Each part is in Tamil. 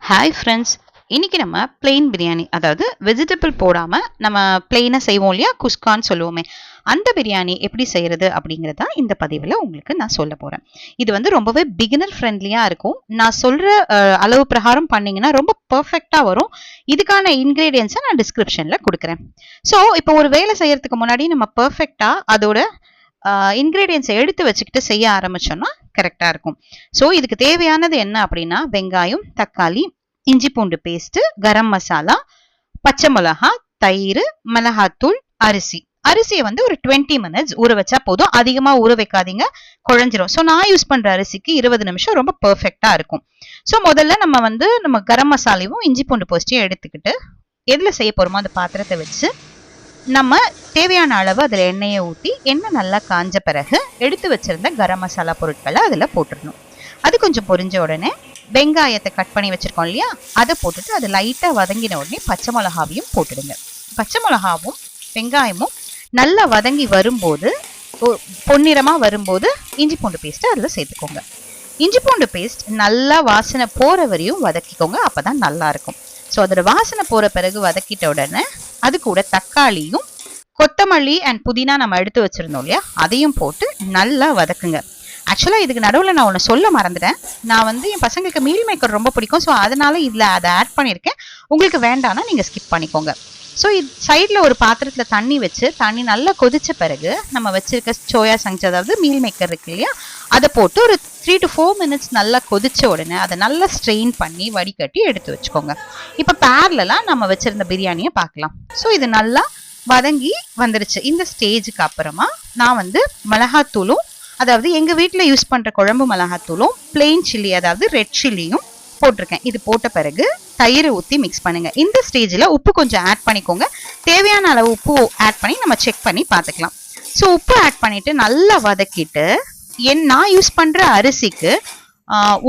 ஹாய் ஃப்ரெண்ட்ஸ், இன்னைக்கு நம்ம பிளெயின் பிரியாணி, அதாவது வெஜிடபிள் போடாம நம்ம பிளெயினா செய்வோம் இல்லையா, குஸ்கான்னு சொல்லுவோமே, அந்த பிரியாணி எப்படி செய்யறது அப்படிங்கறத இந்த பதிவில் உங்களுக்கு நான் சொல்ல போறேன். இது வந்து ரொம்பவே பிகினர் ஃப்ரெண்ட்லியா இருக்கும். நான் சொல்ற அளவு பிரகாரம் பண்ணீங்கன்னா ரொம்ப பெர்ஃபெக்டா வரும். இதுக்கான இன்கிரீடியன்ஸை நான் டிஸ்கிரிப்ஷன்ல கொடுக்குறேன். ஸோ இப்போ ஒரு வேலை செய்யறதுக்கு முன்னாடி நம்ம பெர்ஃபெக்டா அதோட இன்கிரீடியன்ஸை எடுத்து வச்சுக்கிட்டு செய்ய ஆரம்பிச்சோம்னா கரெக்டா இருக்கும். ஸோ இதுக்கு தேவையானது என்ன அப்படின்னா, வெங்காயம், தக்காளி, இஞ்சி பூண்டு பேஸ்ட், கரம் மசாலா, பச்சை மிளகா, தயிர், மிளகாத்தூள், அரிசி. அரிசியை வந்து ஒரு 20 மினிட்ஸ் ஊற வச்சா போதும். அதிகமா ஊற வைக்காதீங்க, குழஞ்சிரும். ஸோ நான் யூஸ் பண்ற அரிசிக்கு 20 நிமிஷம் ரொம்ப பெர்ஃபெக்டா இருக்கும். ஸோ முதல்ல நம்ம கரம் மசாலையும் இஞ்சி பூண்டு பேஸ்டையும் எடுத்துக்கிட்டு எதுல செய்ய போறோமோ அந்த பாத்திரத்தை வச்சு நம்ம தேவையான அளவு அதில் எண்ணெயை ஊற்றி, எண்ணெய் நல்லா காஞ்ச பிறகு எடுத்து வச்சிருந்த கரம் மசாலா பொருட்களை அதில் போட்டுடணும். அது கொஞ்சம் பொரிஞ்ச உடனே வெங்காயத்தை கட் பண்ணி வச்சிருக்கோம் இல்லையா, அதை போட்டுட்டு அது லைட்டாக வதங்கின உடனே பச்சை மிளகாவையும் போட்டுடுங்க. பச்சை மிளகாவும் வெங்காயமும் நல்லா வதங்கி வரும்போது, பொன்னிறமாக வரும்போது இஞ்சி பூண்டு பேஸ்ட்டை அதில் சேர்த்துக்கோங்க. இஞ்சி பூண்டு பேஸ்ட் நல்லா வாசனை போகிற வரையும் வதக்கிக்கோங்க, அப்போ தான் நல்லா இருக்கும். ஸோ அதோட வாசனை போகிற பிறகு வதக்கிட்ட உடனே அது கூட தக்காளியும் கொத்தமல்லி அண்ட் புதினா நம்ம எடுத்து வச்சிருந்தோம் இல்லையா, அதையும் போட்டு நல்லா வதக்குங்க. ஆக்சுவலாக இதுக்கு நடுவில் நான் ஒன்று சொல்ல மறந்துட்டேன். நான் வந்து என் பசங்களுக்கு மீல் மேக்கர் ரொம்ப பிடிக்கும். ஸோ அதனால இதில் அதை ஆட் பண்ணியிருக்கேன். உங்களுக்கு வேண்டாம்னா நீங்கள் ஸ்கிப் பண்ணிக்கோங்க. ஸோ இது சைடில் ஒரு பாத்திரத்தில் தண்ணி வச்சு, தண்ணி நல்லா கொதிச்ச பிறகு நம்ம வச்சிருக்க சோயா சங்க்ஸ், அதாவது மீல் மேக்கர் இருக்கு இல்லையா, அதை போட்டு ஒரு 3 to 4 மினிட்ஸ் நல்லா கொதிச்ச உடனே அதை நல்லா ஸ்ட்ரெயின் பண்ணி வடிகட்டி எடுத்து வச்சுக்கோங்க. இப்போ பேரலாம் நம்ம வச்சிருந்த பிரியாணியை பார்க்கலாம். ஸோ இது நல்லா வதங்கி வந்துருச்சு. இந்த ஸ்டேஜுக்கு அப்புறமா நான் வந்து மிளகாத்தூளும், அதாவது எங்கள் வீட்டில் யூஸ் பண்ணுற குழம்பு மிளகாத்தூளும், பிளெயின் சில்லி அதாவது ரெட் சில்லியும் போட்டிருக்கேன். இது போட்ட பிறகு தயிர் ஊற்றி மிக்ஸ் பண்ணுங்க. இந்த ஸ்டேஜில் உப்பு கொஞ்சம் ஆட் பண்ணிக்கோங்க. தேவையான அளவு உப்பு ஆட் பண்ணி நம்ம செக் பண்ணி பார்த்துக்கலாம். ஸோ உப்பு ஆட் பண்ணிட்டு நல்லா வதக்கிட்டு, நான் யூஸ் பண்ற அரிசிக்கு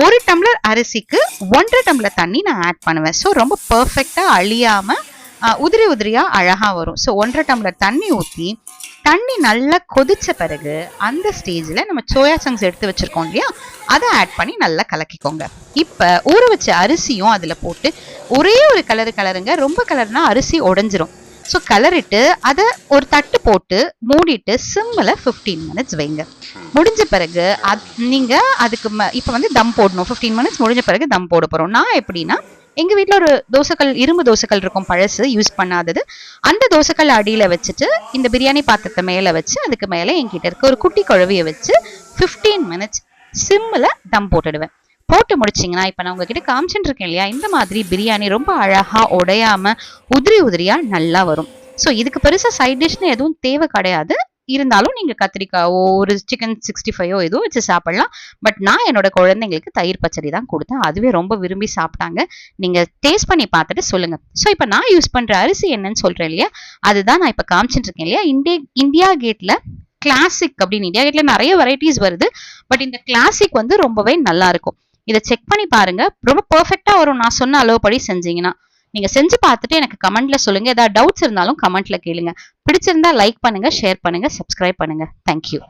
1 டம்ளர் அரிசிக்கு 1.5 டம்ளர் தண்ணி நான் ஆட் பண்ணுவேன். ஸோ ரொம்ப பெர்ஃபெக்டா அழியாம உதிரி உதிரியா அழகா வரும். ஸோ 1.5 டம்ளர் தண்ணி ஊற்றி, தண்ணி நல்லா கொதிச்ச பிறகு அந்த ஸ்டேஜில் நம்ம சோயா சங்க்ஸ் எடுத்து வச்சிருக்கோம் இல்லையா, அதை ஆட் பண்ணி நல்லா கலக்கிக்கோங்க. இப்போ ஊற வச்ச அரிசியும் அதில் போட்டு ஒரே ஒரு கலருங்க. ரொம்ப கலர்னா அரிசி உடஞ்சிரும். ஸோ கலரிட்டு அதை ஒரு தட்டு போட்டு மூடிட்டு சிம்மில் 15 மினிட்ஸ் வைங்க. முடிஞ்ச பிறகு நீங்கள் அதுக்கு இப்போ வந்து தம் போடணும். 15 மினிட்ஸ் முடிஞ்ச பிறகு தம் போட போகிறோம். நான் எப்படின்னா, எங்கள் வீட்டில் ஒரு தோசைக்கல், இரும்பு தோசைக்கல் இருக்கும், பழசு, யூஸ் பண்ணாதது. அந்த தோசைக்கல் அடியில் வச்சுட்டு இந்த பிரியாணி பாத்திரத்தை மேலே வச்சு, அதுக்கு மேலே என்கிட்ட இருக்க ஒரு குட்டி குழவியை வச்சு 15 மினிட்ஸ் சிம்மில் தம் போட்டுடுவேன். போட்டு முடிச்சிங்கன்னா, இப்போ நான் உங்ககிட்ட காமிச்சுட்டு இருக்கேன் இல்லையா, இந்த மாதிரி பிரியாணி ரொம்ப அழகாக உடையாமல் உதிரி உதிரியாக நல்லா வரும். ஸோ இதுக்கு பெருசாக சைட் டிஷ்னு எதுவும் தேவை கிடையாது. இருந்தாலும் நீங்கள் கத்திரிக்காயோ ஒரு சிக்கன் 65 எதுவும் வச்சு சாப்பிடலாம். பட் நான் என்னோட குழந்தைங்களுக்கு தயிர் பச்சடி தான் கொடுத்தேன். அதுவே ரொம்ப விரும்பி சாப்பிட்டாங்க. நீங்கள் டேஸ்ட் பண்ணி பார்த்துட்டு சொல்லுங்கள். ஸோ இப்போ நான் யூஸ் பண்ணுற அரிசி என்னன்னு சொல்கிறேன் இல்லையா, அதுதான் நான் இப்போ காமிச்சுட்டு இருக்கேன் இல்லையா. இந்தியா கேட்டில் கிளாசிக் அப்படின்னு, இந்தியா கேட்டில் நிறைய வெரைட்டிஸ் வருது. பட் இந்த கிளாசிக் வந்து ரொம்பவே நல்லா இருக்கும். இதை செக் பண்ணி பாருங்க, ரொம்ப பெர்ஃபெக்டா வரும். நான் சொன்ன அளவுபடி செஞ்சீங்கன்னா. நீங்க செஞ்சு பார்த்துட்டு எனக்கு கமெண்ட்ல சொல்லுங்க. ஏதாவது டவுட்ஸ் இருந்தாலும் கமெண்ட்ல கேளுங்க. பிடிச்சிருந்தா லைக் பண்ணுங்க, ஷேர் பண்ணுங்க, சப்ஸ்கிரைப் பண்ணுங்க. தேங்க்யூ.